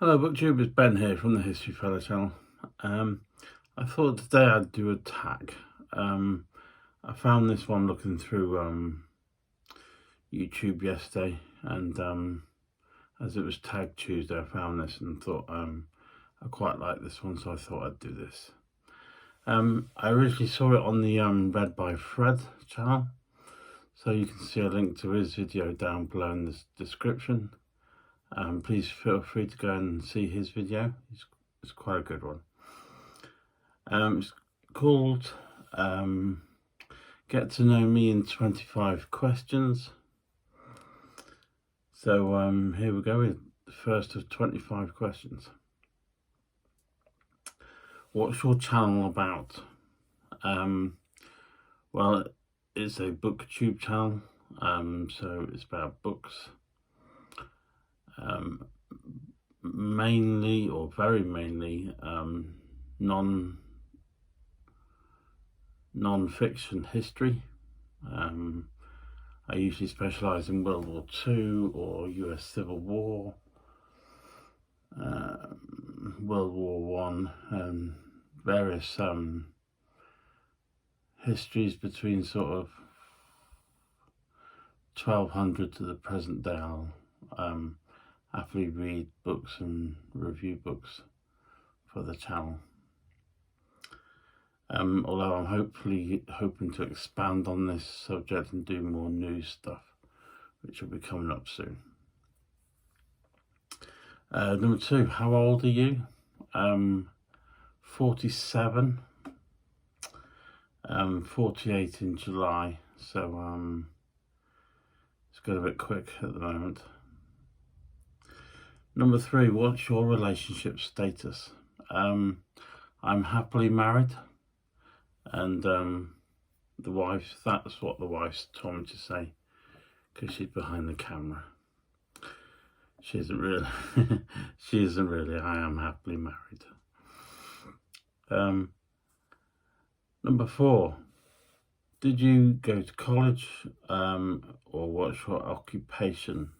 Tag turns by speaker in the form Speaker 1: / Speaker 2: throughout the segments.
Speaker 1: Hello BookTube, it's Ben here from the History Fellow channel. I thought today I'd do a tag. I found this one looking through YouTube yesterday, and as it was Tag Tuesday, I found this and thought I quite like this one, so I thought I'd do this. I originally saw it on the Read by Fred channel, so you can see a link to his video down below in the description. Please feel free to go and see his video. It's quite a good one. It's called Get to Know Me in 25 Questions. So here we go with the first of 25 questions. What's your channel about? Well, it's a BookTube channel, so it's about books. Mainly, or very mainly, non-fiction history. I usually specialise in World War II or US Civil War, World War I, and various histories between sort of 1200 to the present day. I'll happily read books and review books for the channel. Although I'm hoping to expand on this subject and do more news stuff, which will be coming up soon. Number 2, how old are you? 47, 48 in July, so it's got a bit quick at the moment. Number 3, what's your relationship status? I'm happily married, and that's what the wife's told me to say, because she's behind the camera. She isn't really. She isn't really. I am happily married. Number 4, did you go to college, or what's your occupation?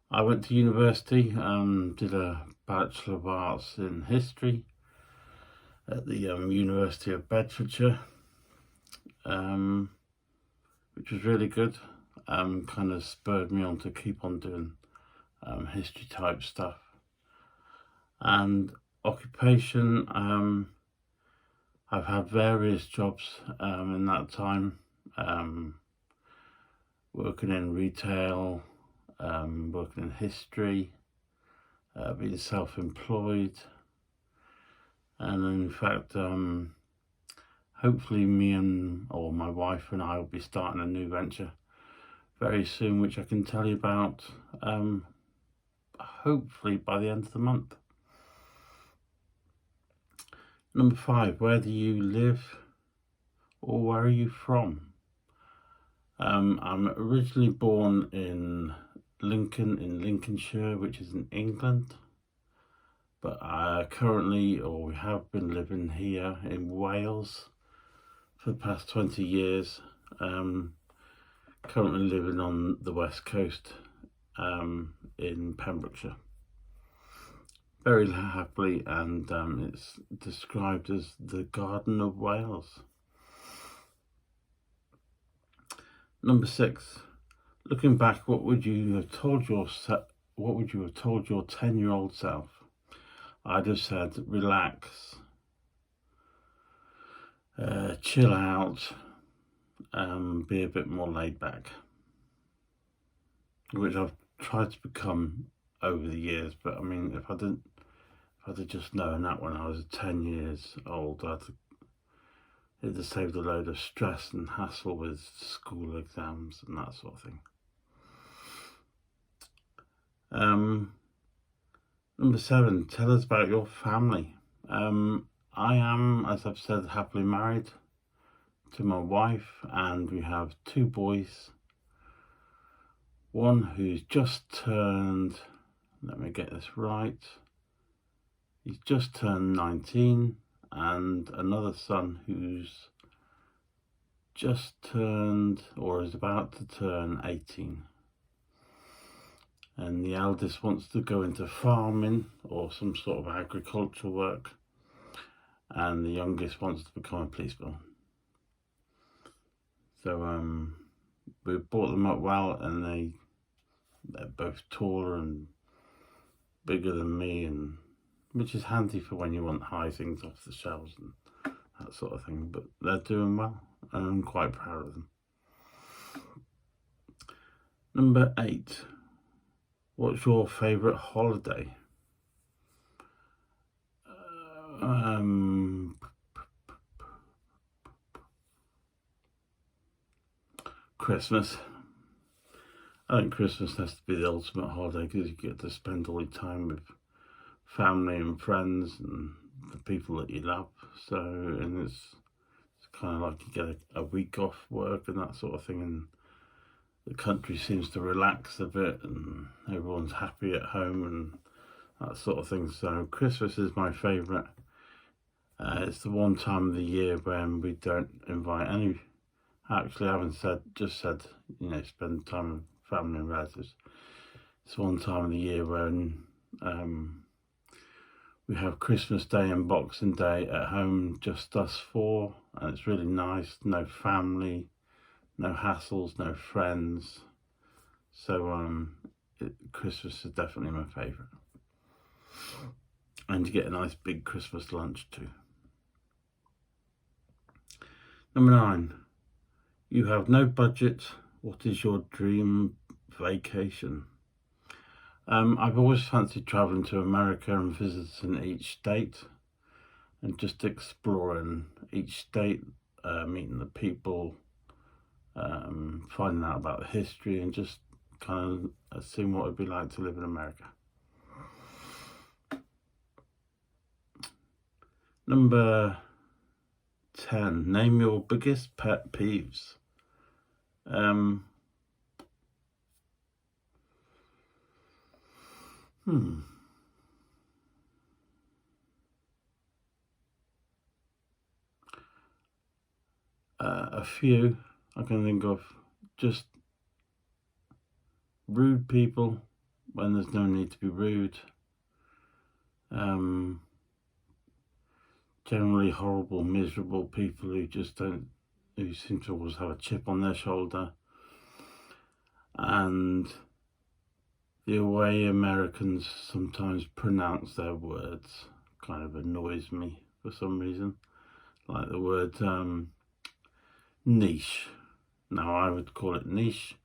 Speaker 1: I went to university, did a Bachelor of Arts in History at the University of Bedfordshire, which was really good. Kind of spurred me on to keep on doing history type stuff. And occupation, I've had various jobs in that time, working in retail, working in history, being self-employed, and in fact hopefully my wife and I will be starting a new venture very soon, which I can tell you about hopefully by the end of the month. Number 5, where do you live, or where are you from? I'm originally born in Lincoln in Lincolnshire, which is in England, but we have been living here in Wales for the past 20 years. Currently living on the west coast in Pembrokeshire, very happily, and it's described as the Garden of Wales. Number 6, looking back, what would you have told your 10-year-old self? I'd have said, relax, chill out, be a bit more laid back, which I've tried to become over the years. But I mean, if I'd have just known that when I was 10 years old, it'd have saved a load of stress and hassle with school exams and that sort of thing. Number 7, tell us about your family. I am, as I've said, happily married to my wife, and we have 2 boys. One who's just turned, let me get this right, he's just turned 19, and another son who's just turned, or is about to turn 18. and the eldest wants to go into farming or some sort of agricultural work, and the youngest wants to become a policeman. So we brought them up well, and they're both taller and bigger than me, and which is handy for when you want high things off the shelves and that sort of thing. But they're doing well, and I'm quite proud of them. Number 8. What's your favourite holiday? Christmas. I think Christmas has to be the ultimate holiday because you get to spend all your time with family and friends and the people that you love. So, and it's kind of like you get a week off work and that sort of thing, and the country seems to relax a bit and everyone's happy at home and that sort of thing. So Christmas is my favourite. It's the one time of the year when we don't invite any. Actually, I haven't just said, spend time with family and relatives. It's one time of the year when we have Christmas Day and Boxing Day at home, just us four, and it's really nice. No family, no hassles, no friends. So Christmas is definitely my favourite. And you get a nice big Christmas lunch too. Number 9. You have no budget. What is your dream vacation? I've always fancied travelling to America and visiting each state and just exploring each state, meeting the people, finding out about the history and just kind of seeing what it'd be like to live in America. Number 10. Name your biggest pet peeves. A few I can think of. Just rude people when there's no need to be rude. Generally horrible, miserable people who seem to always have a chip on their shoulder. And the way Americans sometimes pronounce their words kind of annoys me for some reason. Like the word niche. Now I would call it niche,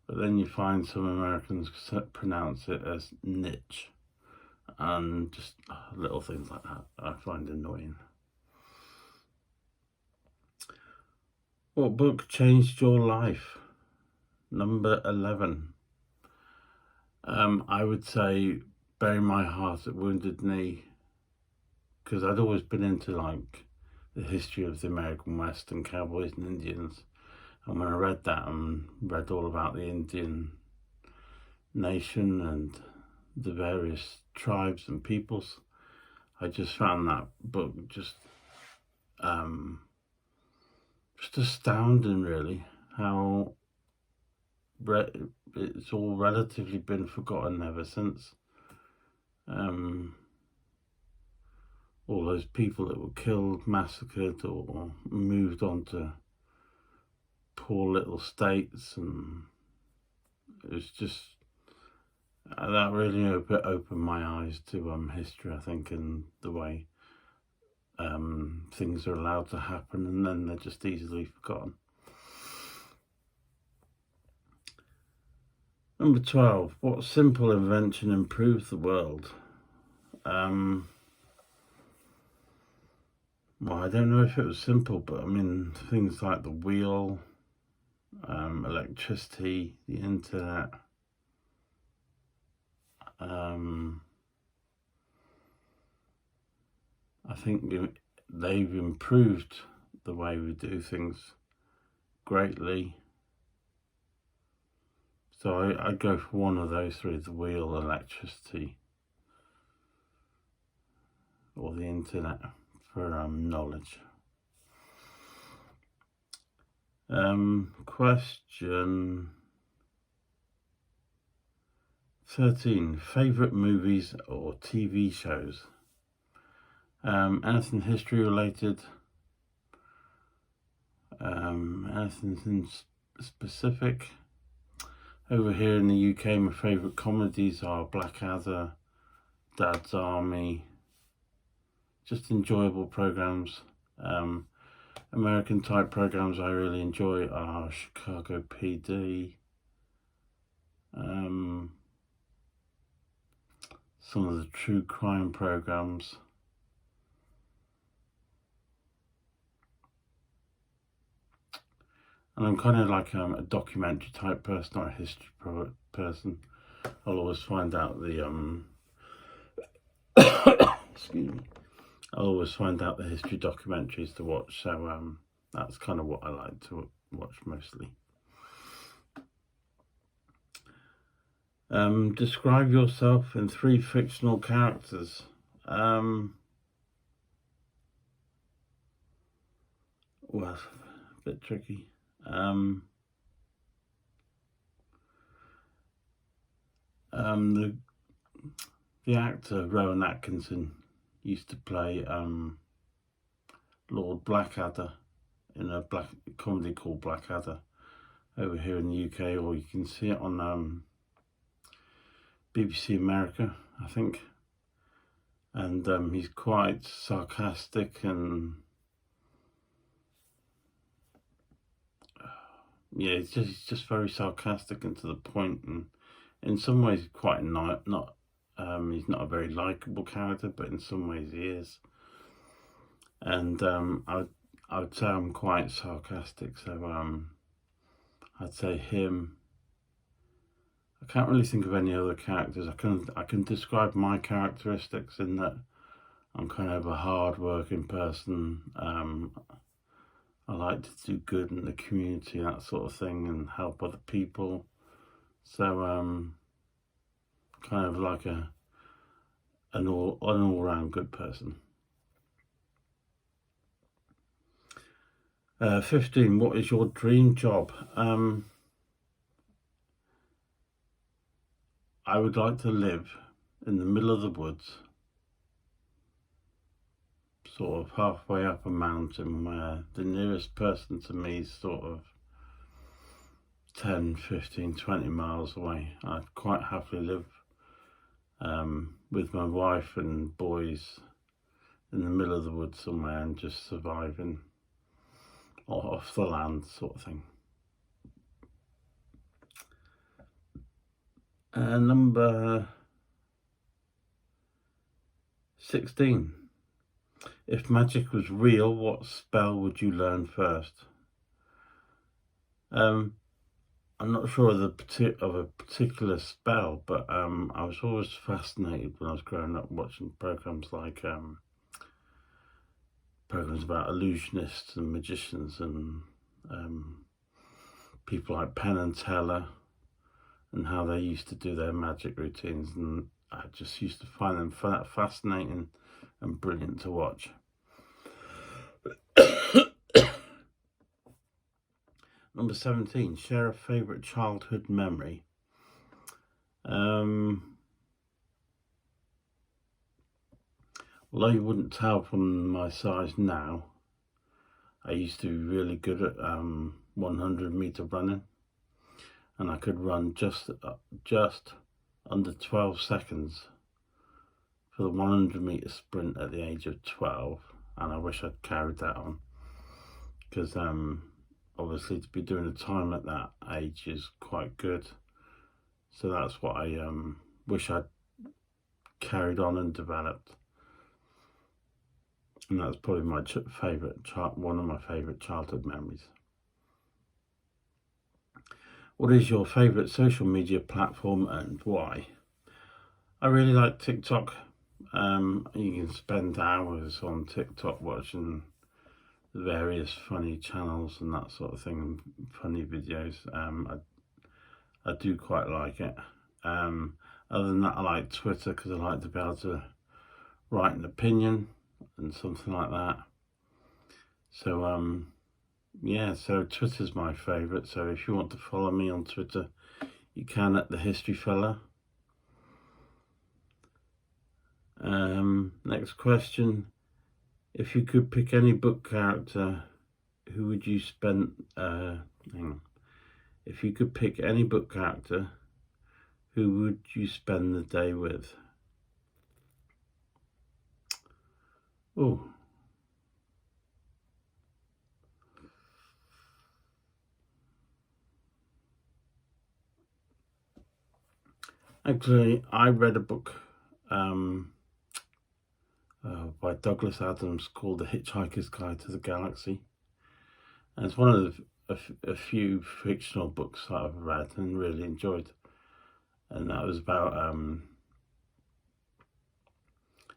Speaker 1: but then you find some Americans pronounce it as niche. And just little things like that I find annoying. What book changed your life? Number 11. I would say Bury My Heart at Wounded Knee, because I'd always been into the history of the American West and cowboys and Indians, and when I read that and read all about the Indian nation and the various tribes and peoples, I just found that book just astounding, really, how it's all relatively been forgotten ever since. All those people that were killed, massacred, or moved on to poor little states, and it's just that really opened my eyes to history, I think, and the way things are allowed to happen and then they're just easily forgotten. Number 12. What simple invention improves the world? Well, I don't know if it was simple, but I mean things like the wheel, electricity, the internet. I think they've improved the way we do things greatly. So I'd go for one of those three: the wheel, electricity, or the internet for knowledge. Question 13. Favourite movies or TV shows. Anything history related. Anything specific. Over here in the UK, my favourite comedies are Blackadder, Dad's Army, just enjoyable programmes. American type programs I really enjoy are Chicago PD, some of the true crime programs, and I'm kind of like a documentary type person, not a history person. I'll always find out the excuse me. I'll always find out the history documentaries to watch, so that's kind of what I like to watch mostly. Describe yourself in 3 fictional characters. Well, that's a bit tricky. The actor Rowan Atkinson used to play Lord Blackadder in a comedy called Blackadder over here in the UK, or you can see it on BBC America, I think. And he's quite sarcastic and yeah, he's just very sarcastic and to the point, and in some ways quite he's not a very likable character, but in some ways he is. And I would say I'm quite sarcastic, so I'd say him. I can't really think of any other characters. I can describe my characteristics in that I'm kind of a hard-working person. I like to do good in the community, that sort of thing, and help other people. So kind of like an all-round good person. 15. What is your dream job? I would like to live in the middle of the woods, sort of halfway up a mountain, where the nearest person to me is sort of 10, 15, 20 miles away. I'd quite happily live with my wife and boys in the middle of the woods somewhere and just surviving off the land, sort of thing. Number 16. If magic was real, what spell would you learn first? I'm not sure of a particular spell, but I was always fascinated when I was growing up watching programs like programs about illusionists and magicians and people like Penn and Teller, and how they used to do their magic routines, and I just used to find them fascinating and brilliant to watch. Number 17, share a favourite childhood memory. Although you wouldn't tell from my size now, I used to be really good at 100-meter running, and I could run just under 12 seconds for the 100-meter sprint at the age of 12, and I wish I'd carried that on, because obviously to be doing a time at that age is quite good. So that's what I wish I'd carried on and developed. And that's probably my one of my favourite childhood memories. What is your favourite social media platform and why? I really like TikTok. You can spend hours on TikTok watching various funny channels and that sort of thing, funny videos. I do quite like it. Other than that, I like Twitter because I like to be able to write an opinion and something like that. So yeah, so Twitter's my favourite. So if you want to follow me on Twitter, you can at The History Fella. Next question. If you could pick any book character, who would you spend... If you could pick any book character, who would you spend the day with? Oh. Actually, I read a book by Douglas Adams called The Hitchhiker's Guide to the Galaxy. And it's one of a few fictional books that I've read and really enjoyed. And that was about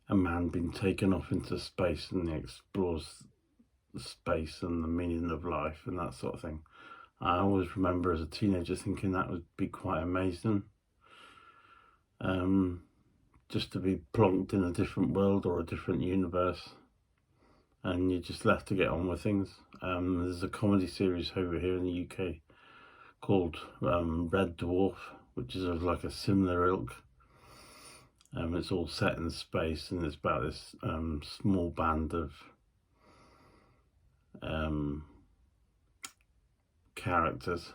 Speaker 1: a man being taken off into space, and he explores the space and the meaning of life and that sort of thing. I always remember as a teenager thinking that would be quite amazing. Just to be plonked in a different world or a different universe, and you're just left to get on with things. There's a comedy series over here in the UK called Red Dwarf, which is of like a similar ilk. It's all set in space, and it's about this small band of characters.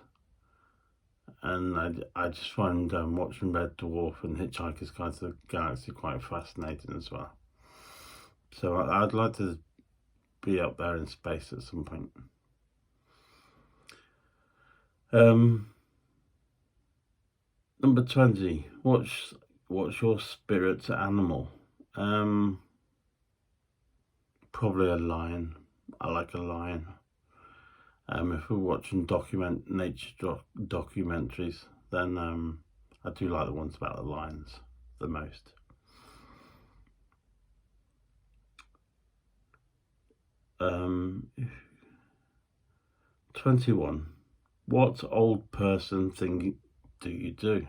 Speaker 1: And I just find watching Red Dwarf and Hitchhiker's Guide to the Galaxy quite fascinating as well. So I'd like to be up there in space at some point. Number 20. What's your spirit animal? Probably a lion. I like a lion. If we're watching nature documentaries, then I do like the ones about the lions the most. Um, 21. What old person thing do you do?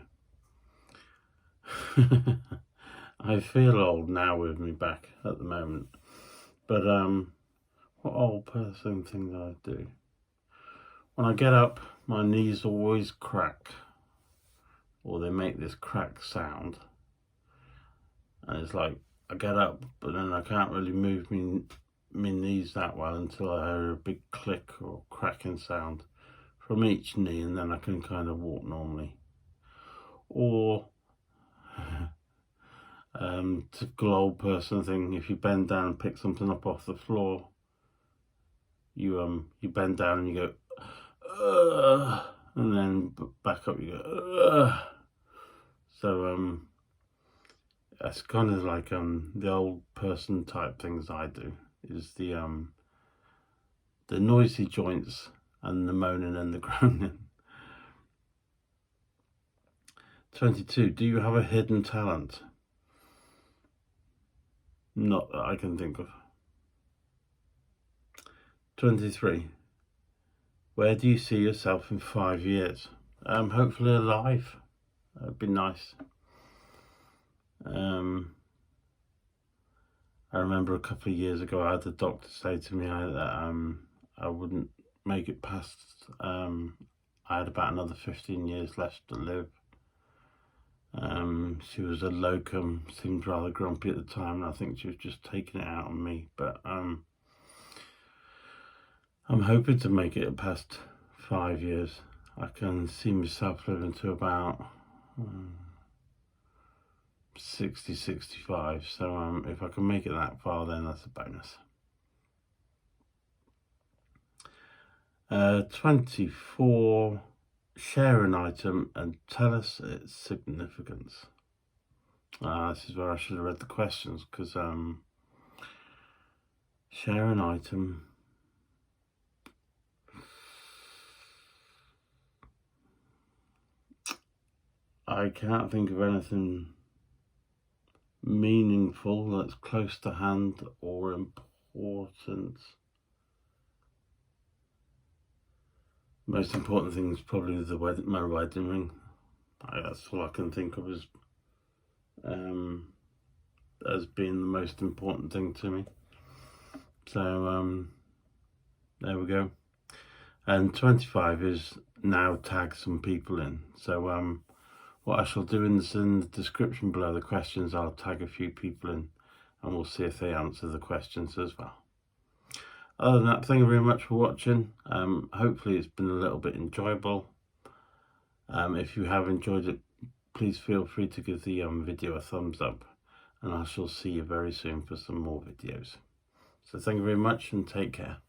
Speaker 1: I feel old now with me back at the moment, but what old person thing do I do? When I get up, my knees always crack, or they make this crack sound. And it's like, I get up, but then I can't really move my knees that well until I hear a big click or cracking sound from each knee, and then I can kind of walk normally. Or, typical old person thing, if you bend down and pick something up off the floor, you bend down and you go, and then back up you go, So that's kind of like the old person type things I do, is the noisy joints and the moaning and the groaning. 22. Do you have a hidden talent? Not that I can think of. 23. Where do you see yourself in 5 years? Hopefully alive. That'd be nice. I remember a couple of years ago I had the doctor say to me that I wouldn't make it past, I had about another 15 years left to live. She was a locum, seemed rather grumpy at the time, and I think she was just taking it out on me, but I'm hoping to make it past 5 years. I can see myself living to about 60, 65, so if I can make it that far, then that's a bonus. 24. Share an item and tell us its significance. This is where I should have read the questions, because share an item. I can't think of anything meaningful that's close to hand or important. Most important thing is probably my wedding ring. That's all I can think of as being the most important thing to me. So there we go. And 25 is now tag some people in. So what I shall do in the description below the questions, I'll tag a few people in, and we'll see if they answer the questions as well. Other than that, thank you very much for watching. Hopefully it's been a little bit enjoyable. If you have enjoyed it, please feel free to give the video a thumbs up, and I shall see you very soon for some more videos. So thank you very much and take care.